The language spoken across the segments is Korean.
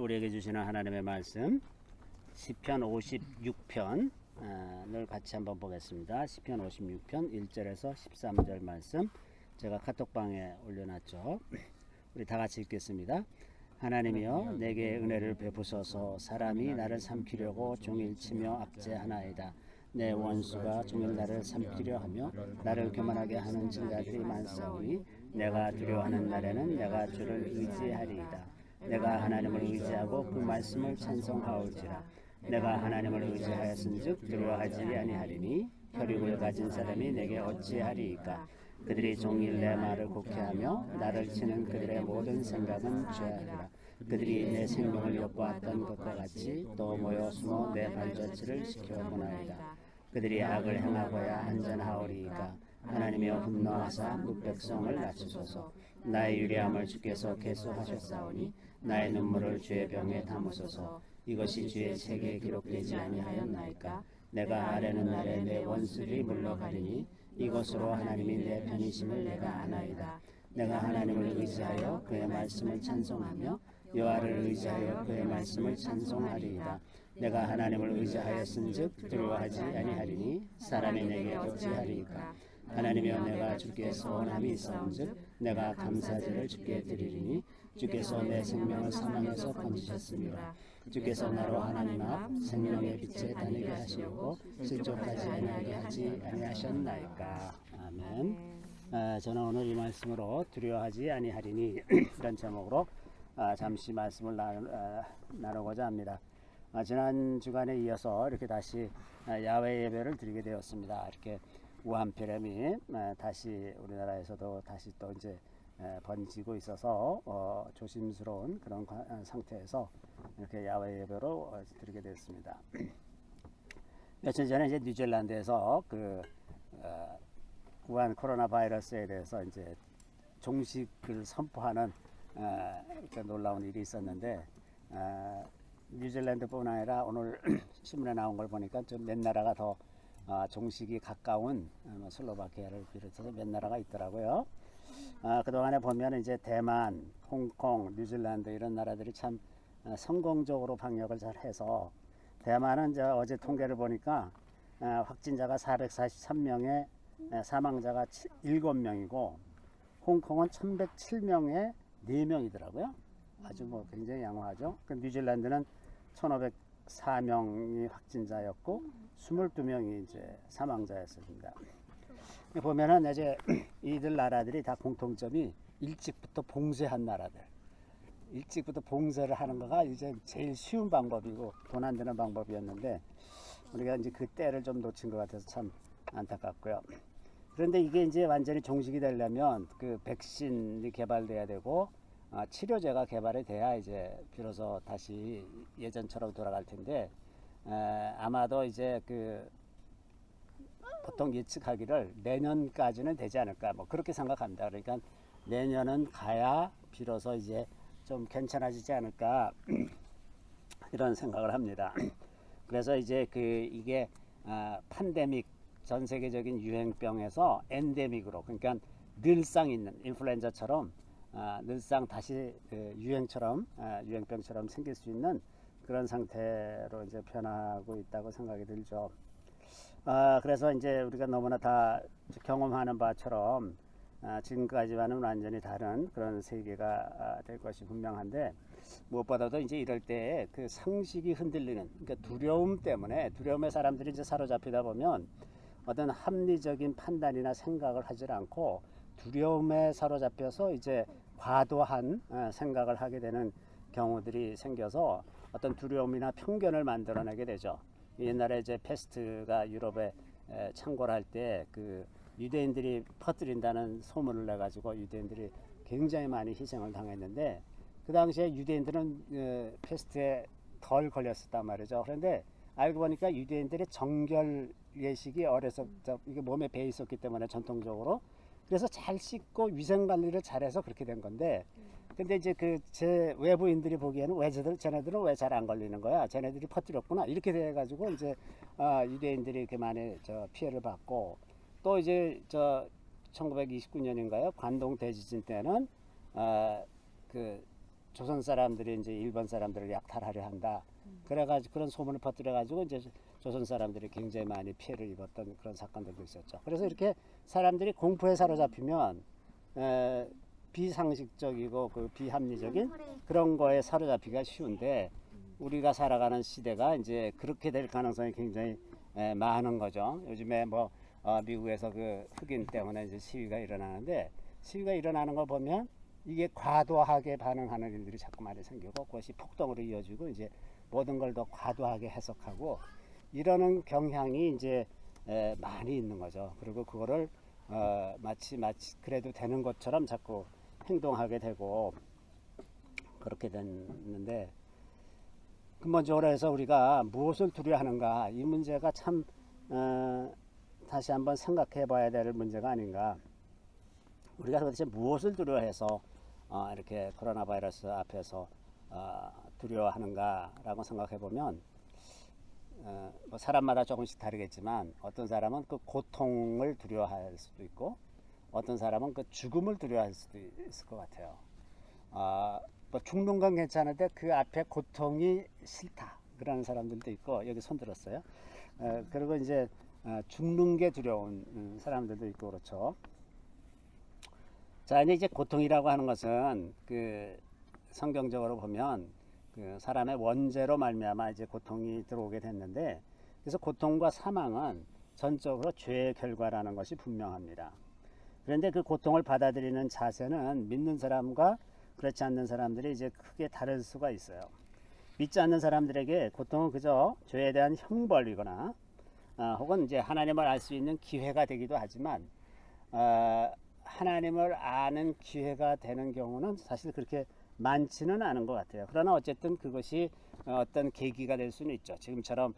우리에게 주시는 하나님의 말씀 시편 56편을 같이 한번 보겠습니다. 시편 56편 1절에서 13절 말씀 제가 카톡방에 올려놨죠. 우리 다 같이 읽겠습니다. 하나님이여 내게 은혜를 베푸소서. 사람이 나를 삼키려고 종일 치며 압제하나이다. 내 원수가 종일 나를 삼키려 하며 나를 교만하게 하는 증가들이 많사오니 내가 두려워하는 날에는 내가 주를 의지하리이다. 내가 하나님을 의지하고 그 말씀을 찬송하올지라. 내가 하나님을 의지하였은즉 두려워하지 아니하리니 혈육을 가진 사람이 내게 어찌하리이까. 그들이 종일 내 말을 곡해하며 나를 치는 그들의 모든 생각은 죄악이라. 그들이 내 생명을 엿보았던 것과 같이 또 모여 숨어 내 발자취를 지켜보나이다. 그들이 악을 행하고야 한전하오리이까. 하나님이여 분노하사 묵백성을 낮추소서. 나의 유리함을 주께서 개수하셨사오니 나의 눈물을 주의 병에 담으소서. 이것이 주의 책에 기록되지 아니하였나이까. 내가 아뢰는 날에 내 원수들이 물러가리니 이것으로 하나님이 내 편이심을 내가 아나이다. 내가 하나님을 의지하여 그의 말씀을 찬송하며 여호와를 의지하여 그의 말씀을 찬송하리이다. 내가 하나님을 의지하였은즉 두려워하지 아니하리니 사람이 내게 어찌하리이까. 하나님이여 내가 주께 소원함이 있었은즉 내가 감사제를 주께 드리리니 주께서 내 생명을 사망에서 건지셨습니다. 주께서 나로 하나님 앞 생명의 빛에 다니게 하시고 실족하지 아니하게 하지 아니하셨나이까. 아멘. 저는 오늘 이 말씀으로 두려워하지 아니하리니 이런 제목으로 잠시 말씀을 나누고자 합니다. 지난 주간에 이어서 이렇게 다시 야외 예배를 드리게 되었습니다. 이렇게 우한폐렴이 다시 우리나라에서도 다시 또 이제 번지고 있어서 조심스러운 그런 상태에서 이렇게 야외 예배로 드리게 됐습니다. 며칠 전에 이제 뉴질랜드에서 그 우한 코로나 바이러스에 대해서 이제 종식을 선포하는 놀라운 일이 있었는데 뉴질랜드뿐 아니라 오늘 신문에 나온 걸 보니까 좀 몇 나라가 더 종식이 가까운 슬로바키아를 비롯해서 몇 나라가 있더라고요. 그동안에 보면 이제 대만, 홍콩, 뉴질랜드 이런 나라들이 참 성공적으로 방역을 잘 해서 대만은 어제 통계를 보니까 확진자가 443명에 사망자가 7명이고 홍콩은 1107명에 4명이더라고요. 아주 굉장히 양호하죠. 그 뉴질랜드는 1504명이 확진자였고 22명이 이제 사망자였습니다. 보면은 이제 이들 나라들이 다 공통점이 일찍부터 봉쇄한 나라들. 일찍부터 봉쇄를 하는 거가 이제 제일 쉬운 방법이고 돈 안 드는 방법이었는데 우리가 이제 그 때를 좀 놓친 것 같아서 참 안타깝고요. 그런데 이게 이제 완전히 종식이 되려면 그 백신이 개발돼야 되고 치료제가 개발이 돼야 이제 비로소 다시 예전처럼 돌아갈 텐데 아마도 이제 그 보통 예측하기를 내년까지는 되지 않을까 그렇게 생각합니다. 그러니까 내년은 가야 비로소 이제 좀 괜찮아지지 않을까 이런 생각을 합니다. 그래서 이제 이게 팬데믹 전 세계적인 유행병에서 엔데믹으로 그러니까 늘상 있는 인플루엔자처럼 늘상 다시 유행처럼 유행병처럼 생길 수 있는 그런 상태로 이제 변하고 있다고 생각이 들죠. 그래서 이제 우리가 너무나 다 경험하는 바처럼 지금까지와는 완전히 다른 그런 세계가 될 것이 분명한데 무엇보다도 이제 이럴 때 그 상식이 흔들리는 그러니까 두려움에 사람들이 이제 사로잡히다 보면 어떤 합리적인 판단이나 생각을 하지 않고 두려움에 사로잡혀서 이제 과도한 생각을 하게 되는 경우들이 생겨서 어떤 두려움이나 편견을 만들어내게 되죠. 옛날에 이제 패스트가 유럽에 창궐 할 때 그 유대인들이 퍼뜨린다는 소문을 내 가지고 유대인들이 굉장히 많이 희생을 당했는데 그 당시에 유대인들은 패스트에 덜 걸렸었단 말이죠. 그런데 알고 보니까 유대인들의 정결 예식이 어려서 이게 몸에 배 있었기 때문에 전통적으로 그래서 잘 씻고 위생 관리를 잘해서 그렇게 된 건데 근데 이제 제 외부인들이 보기에는 쟤네들은 왜 잘 안 걸리는 거야? 쟤네들이 퍼뜨렸구나. 이렇게 돼 가지고 이제 유대인들이 이렇게 많이 피해를 받고 또 이제 1929년인가요? 관동 대지진 때는 그 조선 사람들이 이제 일본 사람들을 약탈하려 한다. 그래가지고 그런 소문을 퍼뜨려가지고 이제 조선 사람들이 굉장히 많이 피해를 입었던 그런 사건들도 있었죠. 그래서 이렇게 사람들이 공포에 사로잡히면 비상식적이고 그 비합리적인 그런 거에 사로잡히기가 쉬운데 우리가 살아가는 시대가 이제 그렇게 될 가능성이 굉장히 많은 거죠. 요즘에 뭐 미국에서 그 흑인 때문에 이제 시위가 일어나는데 시위가 일어나는 거 보면 이게 과도하게 반응하는 일들이 자꾸 많이 생기고 그것이 폭동으로 이어지고 이제 모든 걸 더 과도하게 해석하고 이러는 경향이 이제 많이 있는 거죠. 그리고 그거를 마치 그래도 되는 것처럼 자꾸 행동하게 되고 그렇게 됐는데 근본적으로 해서 우리가 무엇을 두려워하는가 이 문제가 참 다시 한번 생각해 봐야 될 문제가 아닌가. 우리가 도대체 무엇을 두려워해서 이렇게 코로나 바이러스 앞에서 두려워하는가라고 생각해 보면 뭐 사람마다 조금씩 다르겠지만 어떤 사람은 그 고통을 두려워할 수도 있고 어떤 사람은 그 죽음을 두려워할 수도 있을 것 같아요. 뭐 죽는 건 괜찮은데 그 앞에 고통이 싫다 그러는 사람들도 있고 여기 손 들었어요. 그리고 이제 죽는 게 두려운 사람들도 있고 그렇죠. 자, 이제 고통이라고 하는 것은 그 성경적으로 보면 그 사람의 원죄로 말미암아 이제 고통이 들어오게 됐는데 그래서 고통과 사망은 전적으로 죄의 결과라는 것이 분명합니다. 그런데 그 고통을 받아들이는 자세는 믿는 사람과 그렇지 않는 사람들이 이제 크게 다를 수가 있어요. 믿지 않는 사람들에게 고통은 그저 죄에 대한 형벌이거나 혹은 이제 하나님을 알 수 있는 기회가 되기도 하지만 하나님을 아는 기회가 되는 경우는 사실 그렇게 많지는 않은 것 같아요. 그러나 어쨌든 그것이 어떤 계기가 될 수는 있죠. 지금처럼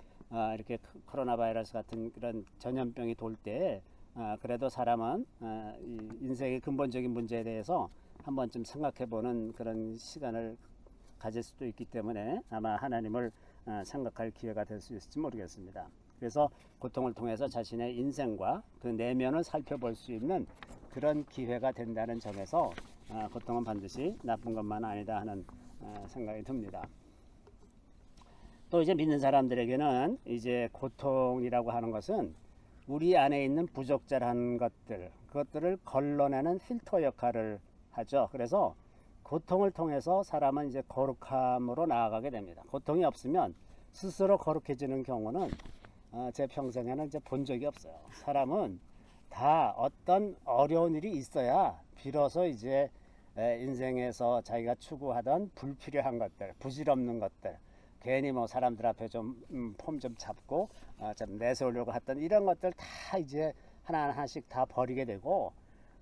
이렇게 코로나 바이러스 같은 그런 전염병이 돌 때 그래도 사람은 이 인생의 근본적인 문제에 대해서 한 번쯤 생각해보는 그런 시간을 가질 수도 있기 때문에 아마 하나님을 생각할 기회가 될 수 있을지 모르겠습니다. 그래서 고통을 통해서 자신의 인생과 그 내면을 살펴볼 수 있는 그런 기회가 된다는 점에서 고통은 반드시 나쁜 것만 아니다 하는 생각이 듭니다. 또 이제 믿는 사람들에게는 이제 고통이라고 하는 것은 우리 안에 있는 부적절한 것들, 그것들을 걸러내는 필터 역할을 하죠. 그래서 고통을 통해서 사람은 이제 거룩함으로 나아가게 됩니다. 고통이 없으면 스스로 거룩해지는 경우는 제 평생에는 이제 본 적이 없어요. 사람은 다 어떤 어려운 일이 있어야 비로소 이제 인생에서 자기가 추구하던 불필요한 것들, 부질없는 것들, 괜히 뭐 사람들 앞에 좀 폼 좀 잡고 좀 내세우려고 했던 이런 것들 다 이제 하나하나씩 다 버리게 되고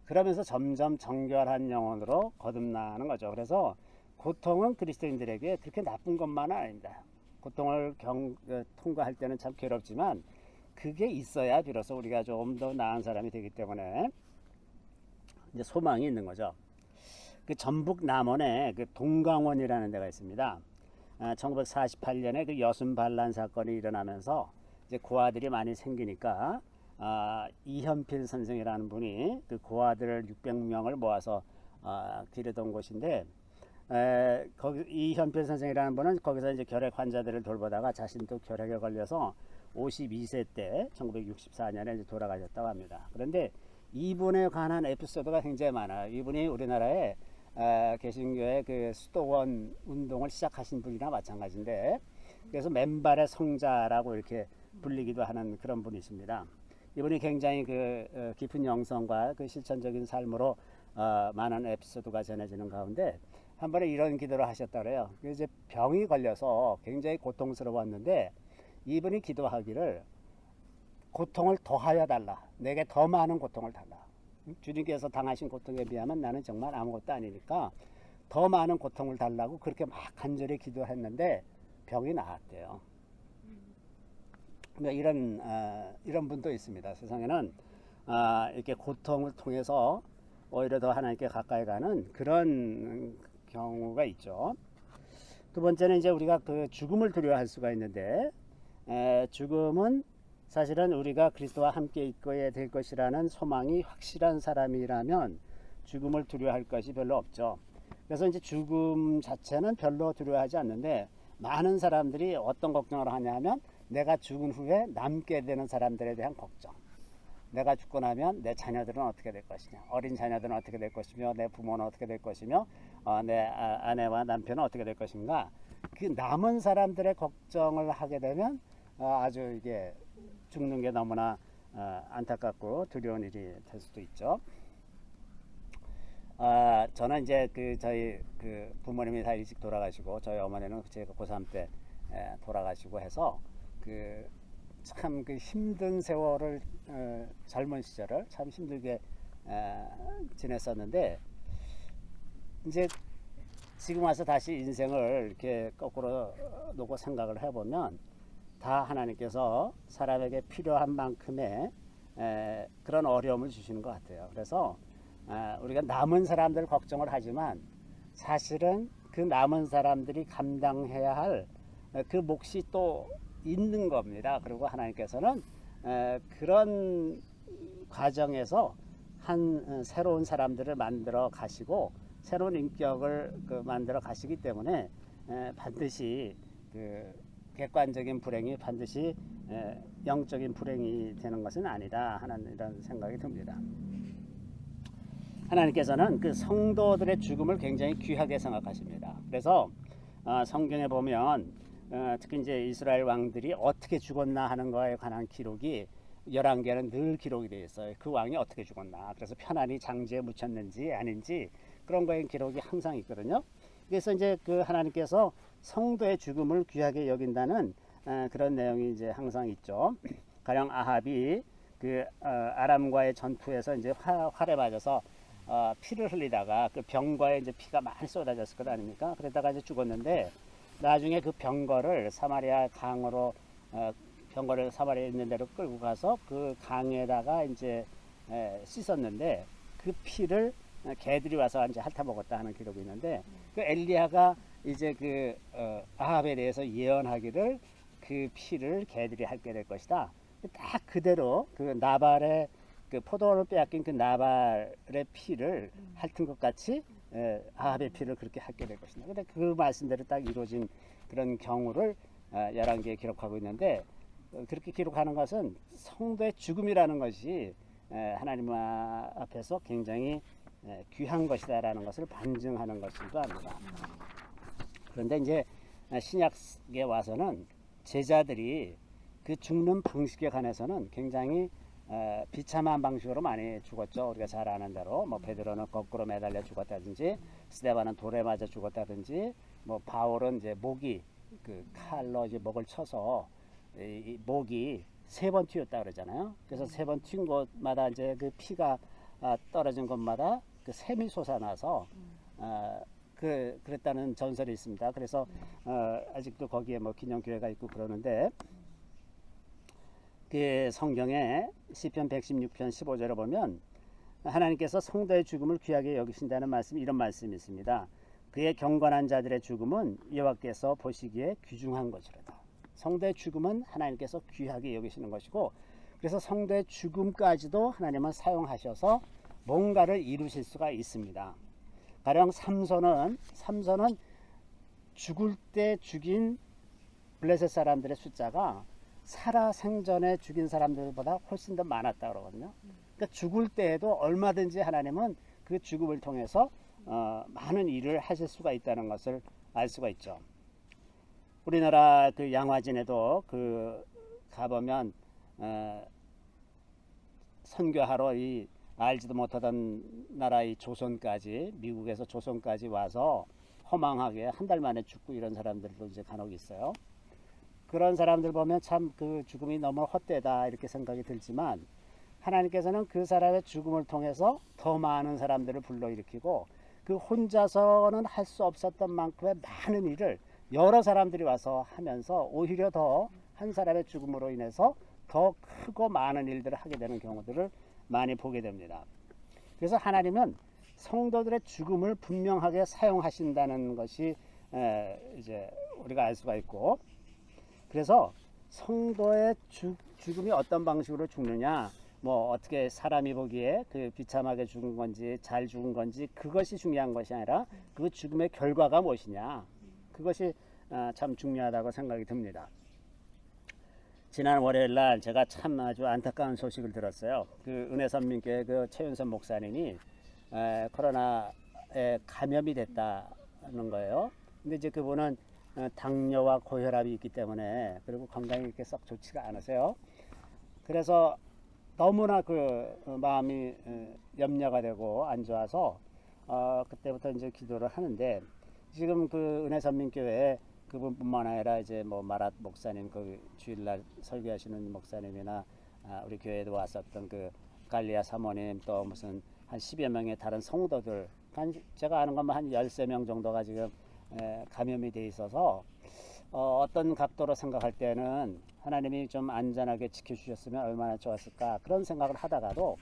그러면서 점점 정결한 영혼으로 거듭나는 거죠. 그래서 고통은 그리스도인들에게 그렇게 나쁜 것만은 아닙니다. 고통을 통과할 때는 참 괴롭지만 그게 있어야 비로소 우리가 조금 더 나은 사람이 되기 때문에 이제 소망이 있는 거죠. 그 전북 남원에 그 동강원이라는 데가 있습니다. 1948년에 그 여순 반란 사건이 일어나면서 이제 고아들이 많이 생기니까 이현필 선생이라는 분이 그 고아들 600명을 모아서 기르던 곳인데 거기 이현필 선생이라는 분은 거기서 이제 결핵 환자들을 돌보다가 자신도 결핵에 걸려서 52세 때 1964년에 이제 돌아가셨다고 합니다. 그런데 이분에 관한 에피소드가 굉장히 많아요. 이분이 우리나라에 개신교의 그 수도원 운동을 시작하신 분이나 마찬가지인데 그래서 맨발의 성자라고 이렇게 불리기도 하는 그런 분이십니다. 이분이 굉장히 그 깊은 영성과 그 실천적인 삶으로 많은 에피소드가 전해지는 가운데 한 번에 이런 기도를 하셨다 그래요. 이제 병이 걸려서 굉장히 고통스러웠는데 이분이 기도하기를 고통을 더하여 달라. 내게 더 많은 고통을 달라. 주님께서 당하신 고통에 비하면 나는 정말 아무것도 아니니까 더 많은 고통을 달라고 그렇게 막 간절히 기도했는데 병이 나았대요. 이런 분도 있습니다. 세상에는 이렇게 고통을 통해서 오히려 더 하나님께 가까이 가는 그런 경우가 있죠. 두 번째는 이제 우리가 그 죽음을 두려워할 수가 있는데 죽음은 사실은 우리가 그리스도와 함께 있게 될 것이라는 소망이 확실한 사람이라면 죽음을 두려워할 것이 별로 없죠. 그래서 이제 죽음 자체는 별로 두려워하지 않는데 많은 사람들이 어떤 걱정을 하냐면 내가 죽은 후에 남게 되는 사람들에 대한 걱정. 내가 죽고 나면 내 자녀들은 어떻게 될 것이냐, 어린 자녀들은 어떻게 될 것이며 내 부모는 어떻게 될 것이며 내 아내와 남편은 어떻게 될 것인가. 그 남은 사람들의 걱정을 하게 되면 아주 이게 죽는 게 너무나 안타깝고 두려운 일이 될 수도 있죠. 저는 이제 저희 부모님이 다 일찍 돌아가시고 저희 어머니는 제가 고3 때 돌아가시고 해서 참 힘든 세월을 젊은 시절을 참 힘들게 지냈었는데 이제 지금 와서 다시 인생을 이렇게 거꾸로 놓고 생각을 해보면 다 하나님께서 사람에게 필요한 만큼의 그런 어려움을 주시는 것 같아요. 그래서 우리가 남은 사람들 걱정을 하지만 사실은 그 남은 사람들이 감당해야 할 그 몫이 또 있는 겁니다. 그리고 하나님께서는 그런 과정에서 새로운 사람들을 만들어 가시고 새로운 인격을 만들어 가시기 때문에 반드시 객관적인 불행이 반드시 영적인 불행이 되는 것은 아니다 하는 이런 생각이 듭니다. 하나님께서는 그 성도들의 죽음을 굉장히 귀하게 생각하십니다. 그래서 성경에 보면 특히 이제 이스라엘 왕들이 어떻게 죽었나 하는 거에 관한 기록이 11개는 늘 기록이 되어 있어요. 그 왕이 어떻게 죽었나. 그래서 편안히 장지에 묻혔는지 아닌지 그런 거에 기록이 항상 있거든요. 그래서 이제 하나님께서 성도의 죽음을 귀하게 여긴다는 그런 내용이 이제 항상 있죠. 가령 아합이 아람과의 전투에서 이제 활에 맞아서 피를 흘리다가 그 병거에 이제 피가 많이 쏟아졌을 것 아닙니까? 그러다가 이제 죽었는데 나중에 그 병거를 사마리아 강으로 병거를 사마리아에 있는 데로 끌고 가서 그 강에다가 이제 씻었는데 그 피를 개들이 와서 이제 핥아먹었다 하는 기록이 있는데 그 엘리야가 이제 아합에 대해서 예언하기를 그 피를 개들이 핥게 될 것이다. 딱 그대로 나발의 포도원을 빼앗긴 나발의 피를 핥은 것 같이 아합의 피를 그렇게 핥게 될 것이다. 근데 그 말씀대로 딱 이루어진 그런 경우를 11개에 기록하고 있는데 그렇게 기록하는 것은 성도의 죽음이라는 것이 하나님 앞에서 굉장히 귀한 것이다라는 것을 반증하는 것이기도 합니다. 그런데 이제 신약에 와서는 제자들이 그 죽는 방식에 관해서는 굉장히 비참한 방식으로 많이 죽었죠. 우리가 잘 아는 대로 베드로는 거꾸로 매달려 죽었다든지 스데반은 돌에 맞아 죽었다든지 바울은 이제 목이 칼로 이제 목을 쳐서 이 목이 3번 튀었다 그러잖아요. 그래서 3번 튄 곳마다 이제 그 피가 떨어진 곳마다 샘이 솟아나서 그랬다는 전설이 있습니다. 그래서 아직도 거기에 기념교회가 있고 그러는데 그 성경에 시편 116편 15절에 보면 하나님께서 성도의 죽음을 귀하게 여기신다는 말씀, 이런 말씀이 있습니다. 그의 경건한 자들의 죽음은 여호와께서 보시기에 귀중한 것이로다. 성도의 죽음은 하나님께서 귀하게 여기시는 것이고, 그래서 성도의 죽음까지도 하나님은 사용하셔서 뭔가를 이루실 수가 있습니다. 가령 삼손은 죽을 때 죽인 블레셋 사람들의 숫자가 살아생전에 죽인 사람들보다 훨씬 더 많았다 그러거든요. 그러니까 죽을 때에도 얼마든지 하나님은 그 죽음을 통해서 많은 일을 하실 수가 있다는 것을 알 수가 있죠. 우리나라 양화진에도 가보면 선교하러 이 알지도 못하던 나라 이 조선까지, 미국에서 조선까지 와서 허망하게 한 달 만에 죽고 이런 사람들도 이제 간혹 있어요. 그런 사람들 보면 참 죽음이 너무 헛되다 이렇게 생각이 들지만 하나님께서는 그 사람의 죽음을 통해서 더 많은 사람들을 불러일으키고 그 혼자서는 할 수 없었던 만큼의 많은 일을 여러 사람들이 와서 하면서 오히려 더 한 사람의 죽음으로 인해서 더 크고 많은 일들을 하게 되는 경우들을 많이 보게 됩니다. 그래서 하나님은 성도들의 죽음을 분명하게 사용하신다는 것이 이제 우리가 알 수가 있고, 그래서 성도의 죽음이 어떤 방식으로 죽느냐, 뭐 어떻게 사람이 보기에 그 비참하게 죽은 건지 잘 죽은 건지 그것이 중요한 것이 아니라 그 죽음의 결과가 무엇이냐, 그것이 참 중요하다고 생각이 듭니다. 지난 월요일 날 제가 참 아주 안타까운 소식을 들었어요. 그 은혜선민교회 그 최윤선 목사님이 코로나에 감염이 됐다는 거예요. 근데 이제 그분은 당뇨와 고혈압이 있기 때문에, 그리고 건강이 이렇게 썩 좋지가 않으세요. 그래서 너무나 그 마음이 염려가 되고 안 좋아서 그때부터 이제 기도를 하는데, 지금 그 은혜선민교회 그분뿐만 아니라 이제 뭐 마랏 목사님, 그 주일날 설교하시는 목사님이나 우리 교회에도 왔었던 그 갈리아 사모님, 또 무슨 한 10여 명의 다른 성도들, 제가 아는 것만 한 13명 정도가 지금 감염이 돼 있어서 어떤 각도로 생각할 때는 하나님이 좀 안전하게 지켜주셨으면 얼마나 좋았을까, 그런 생각을 하다가도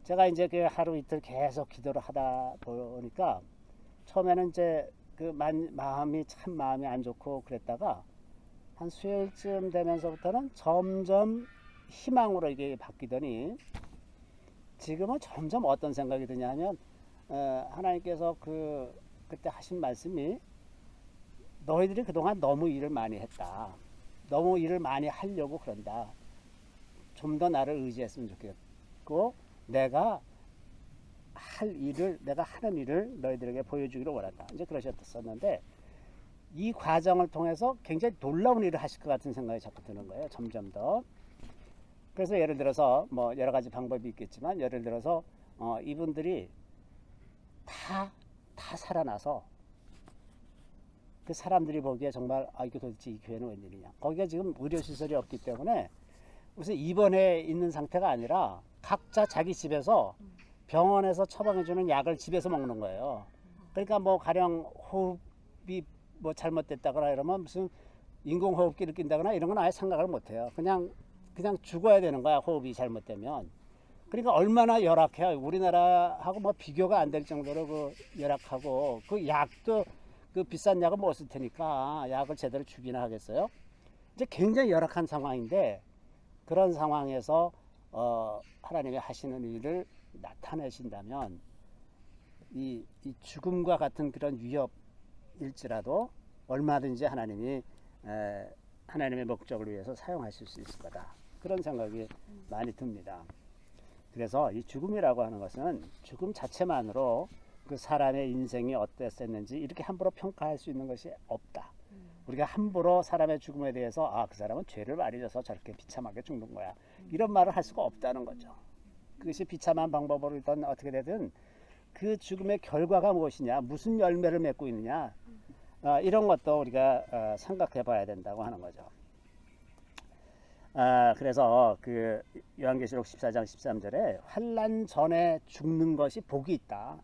제가 이제 그 하루 이틀 계속 기도를 하다 보니까 처음에는 이제 그 마음이 안 좋고 그랬다가 한 수요일쯤 되면서부터는 점점 희망으로 이게 바뀌더니 지금은 점점 어떤 생각이 드냐면 하나님께서 그때 하신 말씀이, 너희들이 그동안 너무 일을 많이 했다, 너무 일을 많이 하려고 그런다, 좀 더 나를 의지했으면 좋겠고 내가 하는 일을 너희들에게 보여주기를 원한다, 이제 그러셨었는데, 이 과정을 통해서 굉장히 놀라운 일을 하실 것 같은 생각이 자꾸 드는 거예요, 점점 더. 그래서 예를 들어서 뭐 여러 가지 방법이 있겠지만, 예를 들어서 이분들이 다 살아나서 그 사람들이 보기에 정말 이게 도대체 이 교회는 웬일이냐, 거기가 지금 의료시설이 없기 때문에 무슨 입원해 있는 상태가 아니라 각자 자기 집에서 병원에서 처방해주는 약을 집에서 먹는 거예요. 그러니까 뭐 가령 호흡이 뭐 잘못됐다거나 이러면 무슨 인공호흡기를 낀다거나 이런 건 아예 생각을 못해요. 그냥 죽어야 되는 거야, 호흡이 잘못되면. 그러니까 얼마나 열악해요. 우리나라하고 뭐 비교가 안 될 정도로 그 열악하고, 그 약도 그 비싼 약은 못 쓸 테니까 약을 제대로 주기나 하겠어요. 이제 굉장히 열악한 상황인데, 그런 상황에서 하나님이 하시는 일을 나타내신다면 이 죽음과 같은 그런 위협일지라도 얼마든지 하나님이 하나님의 목적을 위해서 사용하실 수 있을 거다, 그런 생각이 많이 듭니다. 그래서 이 죽음이라고 하는 것은 죽음 자체만으로 그 사람의 인생이 어땠었는지 이렇게 함부로 평가할 수 있는 것이 없다. 우리가 함부로 사람의 죽음에 대해서 그 사람은 죄를 많이 져서 저렇게 비참하게 죽는 거야, 이런 말을 할 수가 없다는 거죠. 그것이 비참한 방법으로든 어떻게 되든 그 죽음의 결과가 무엇이냐, 무슨 열매를 맺고 있느냐, 이런 것도 우리가 생각해 봐야 된다고 하는 거죠. 그래서 그 요한계시록 14장 13절에 환난 전에 죽는 것이 복이 있다,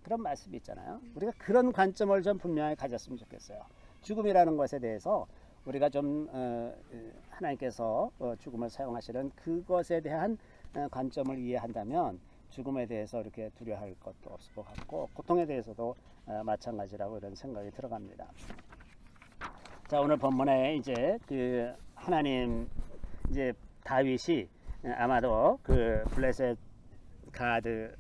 그런 말씀이 있잖아요. 우리가 그런 관점을 좀 분명히 가졌으면 좋겠어요. 죽음이라는 것에 대해서 우리가 좀 하나님께서 죽음을 사용하시는 그것에 대한 관점을 이해한다면 죽음에 대해서 이렇게 두려워할 것도 없을 것 같고, 고통에 대해서도 마찬가지라고 이런 생각이 들어갑니다. 자, 오늘 본문에 이제 그 하나님, 이제 다윗이 아마도 그 블레셋 가드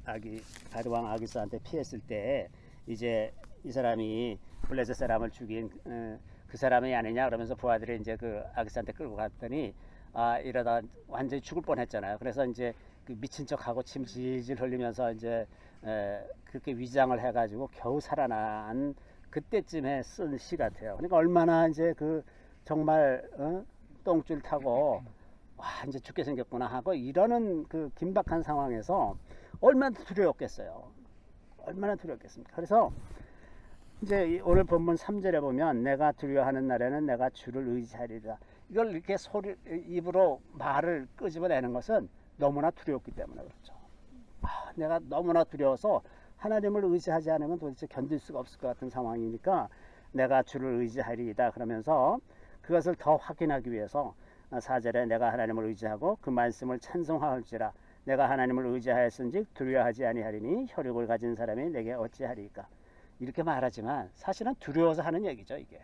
왕 아기스한테 피했을 때 이제 이 사람이 블레셋 사람을 죽인 그 사람이 아니냐 그러면서 부하들이 이제 그 아기스한테 끌고 갔더니 이러다 완전히 죽을 뻔했잖아요. 그래서 이제 그 미친 척하고 침 질질 흘리면서 이제 그렇게 위장을 해가지고 겨우 살아난 그때쯤에 쓴 시 같아요. 그러니까 얼마나 이제 그 정말 똥줄 타고 이제 죽게 생겼구나 하고 이러는 그 긴박한 상황에서 얼마나 두려웠겠어요. 얼마나 두려웠겠습니까? 그래서 이제 오늘 본문 3절에 보면 내가 두려워하는 날에는 내가 주를 의지하리라, 이걸 이렇게 입으로 말을 끄집어내는 것은 너무나 두려웠기 때문에 그렇죠. 내가 너무나 두려워서 하나님을 의지하지 않으면 도대체 견딜 수가 없을 것 같은 상황이니까 내가 주를 의지하리이다 그러면서 그것을 더 확인하기 위해서 4절에 내가 하나님을 의지하고 그 말씀을 찬송할지라 내가 하나님을 의지하였은즉 두려워하지 아니하리니 혈육을 가진 사람이 내게 어찌하리까, 이렇게 말하지만 사실은 두려워서 하는 얘기죠. 이게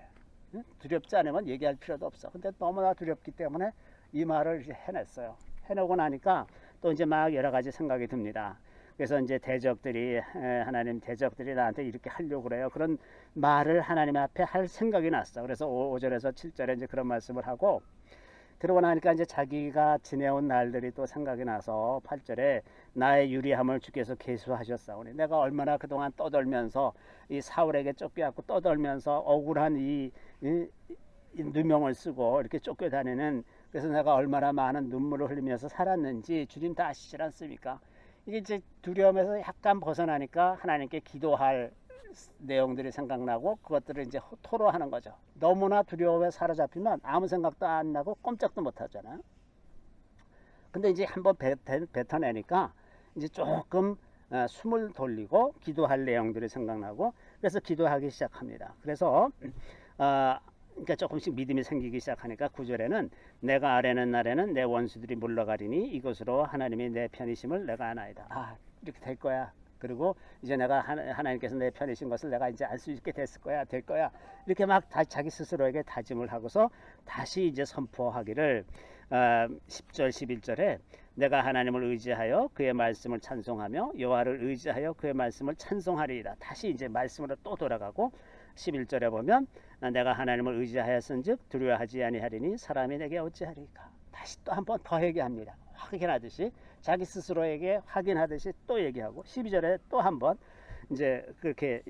두렵지 않으면 얘기할 필요도 없어. 근데 너무나 두렵기 때문에 이 말을 이제 해냈어요. 해내고 나니까 또 이제 막 여러 가지 생각이 듭니다. 그래서 이제 대적들이 하나님 대적들이 나한테 이렇게 하려고 그래요. 그런 말을 하나님 앞에 할 생각이 났어. 그래서 5절에서 7절에 이제 그런 말씀을 하고 그러고 나니까 이제 자기가 지내온 날들이 또 생각이 나서 8절에 나의 유리함을 주께서 계수하셨사오니 내가 얼마나 그동안 떠돌면서 이 사울에게 쫓겨갖고 떠돌면서 억울한 이 누명을 쓰고 이렇게 쫓겨다니는 그래서 내가 얼마나 많은 눈물을 흘리면서 살았는지 주님 다 아시지 않습니까? 이게 이제 두려움에서 약간 벗어나니까 하나님께 기도할 내용들이 생각나고 그것들을 이제 토로하는 거죠. 너무나 두려움에 사로잡히면 아무 생각도 안 나고 꼼짝도 못 하잖아요. 근데 이제 한번 뱉어내니까 이제 조금 숨을 돌리고 기도할 내용들이 생각나고 그래서 기도하기 시작합니다. 그래서 그러니까 조금씩 믿음이 생기기 시작하니까 9절에는 내가 아뢰는 날에는 내 원수들이 물러가리니 이것으로 하나님이 내 편이심을 내가 아나이다. 이렇게 될 거야. 그리고 이제 내가 하나님께서 내 편이신 것을 내가 이제 알 수 있게 됐을 거야, 될 거야. 이렇게 막 자기 스스로에게 다짐을 하고서 다시 이제 선포하기를 10절, 11절에 내가 하나님을 의지하여 그의 말씀을 찬송하며 여호와를 의지하여 그의 말씀을 찬송하리이다. 다시 이제 말씀으로 또 돌아가고 11절에 보면 내가 하나님을 의지하였은즉 두려워하지 아니하리니 사람이 내게 어찌하리까. 다시 또 한 번 더 얘기합니다. 확인하듯이 자기 스스로에게 확인하듯이 또 얘기하고 12절에 또 한 번 이제 그렇게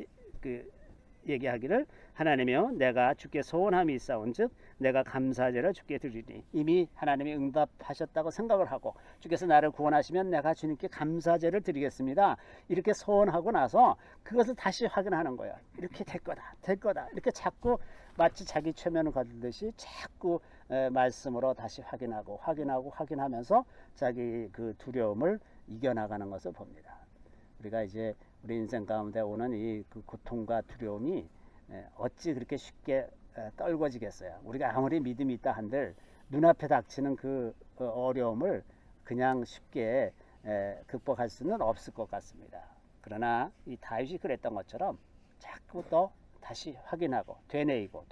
얘기하기를 하나님이여 내가 주께 소원함이 있사온즉 내가 감사제를 주께 드리니 이미 하나님이 응답하셨다고 생각을 하고 주께서 나를 구원하시면 내가 주님께 감사제를 드리겠습니다. 이렇게 소원하고 나서 그것을 다시 확인하는 거예요. 이렇게 될 거다, 될 거다. 이렇게 자꾸 마치 자기 최면을 거두듯이 자꾸 말씀으로 다시 확인하면서 자기 그 두려움을 이겨나가는 것을 봅니다. 우리가 이제 우리 인생 가운데 오는 이 그 고통과 두려움이 어찌 그렇게 쉽게 떨궈지겠어요. 우리가 아무리 믿음이 있다 한들 눈앞에 닥치는 그 어려움을 그냥 쉽게 극복할 수는 없을 것 같습니다. 그러나 이 다윗이 그랬던 것처럼 자꾸 또 다시 확인하고 되뇌이고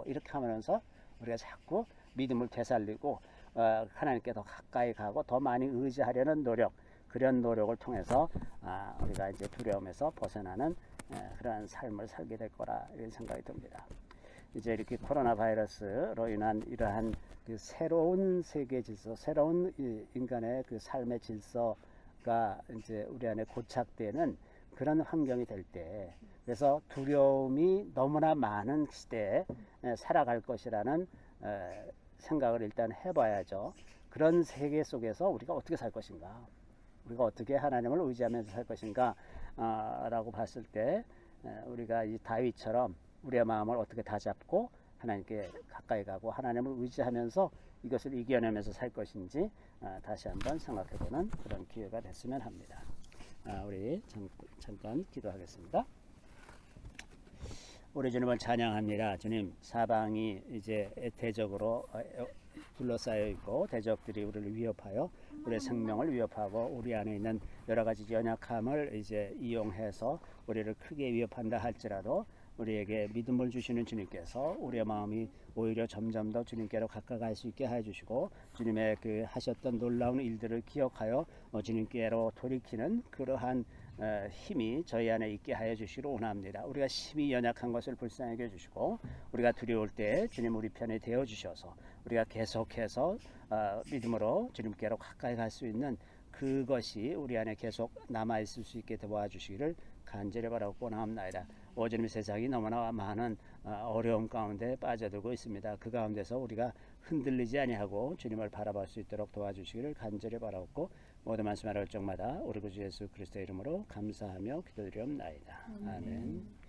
이렇게 하면서 우리가 자꾸 믿음을 되살리고 하나님께 더 가까이 가고 더 많이 의지하려는 노력 그런 노력을 통해서 우리가 이제 두려움에서 벗어나는 그러한 삶을 살게 될 거라 이런 생각이 듭니다. 이제 이렇게 코로나 바이러스로 인한 이러한 그 새로운 세계 질서, 새로운 인간의 그 삶의 질서가 이제 우리 안에 고착되는 그런 환경이 될 때, 그래서 두려움이 너무나 많은 시대에 살아갈 것이라는 생각을 일단 해봐야죠. 그런 세계 속에서 우리가 어떻게 살 것인가? 우리가 어떻게 하나님을 의지하면서 살 것인가 라고 봤을 때 우리가 이 다윗처럼 우리의 마음을 어떻게 다잡고 하나님께 가까이 가고 하나님을 의지하면서 이것을 이겨내면서 살 것인지 다시 한번 생각해보는 그런 기회가 됐으면 합니다. 우리 잠깐 기도하겠습니다. 우리 주님을 찬양합니다. 주님, 사방이 이제 대적으로 둘러싸여 있고 대적들이 우리를 위협하여 우리의 생명을 위협하고 우리 안에 있는 여러 가지 연약함을 이제 이용해서 우리를 크게 위협한다 할지라도 우리에게 믿음을 주시는 주님께서 우리의 마음이 오히려 점점 더 주님께로 가까이 수 있게 해주시고 주님의 그 하셨던 놀라운 일들을 기억하여 주님께로 돌이키는 그러한 힘이 저희 안에 있게 하여 주시기를 원합니다. 우리가 심히 연약한 것을 불쌍하게 해주시고 우리가 두려울 때 주님 우리 편에 되어 주셔서 우리가 계속해서 믿음으로 주님께로 가까이 갈 수 있는 그것이 우리 안에 계속 남아 있을 수 있게 도와주시기를 간절히 바라고 원합니다. 오늘 세상이 너무나 많은 어려움 가운데 빠져들고 있습니다. 그 가운데서 우리가 흔들리지 아니하고 주님을 바라볼 수 있도록 도와주시기를 간절히 바라고 모든 말씀을 할 적마다 우리 구주 예수 그리스도의 이름으로 감사하며 기도드리옵나이다. 아멘.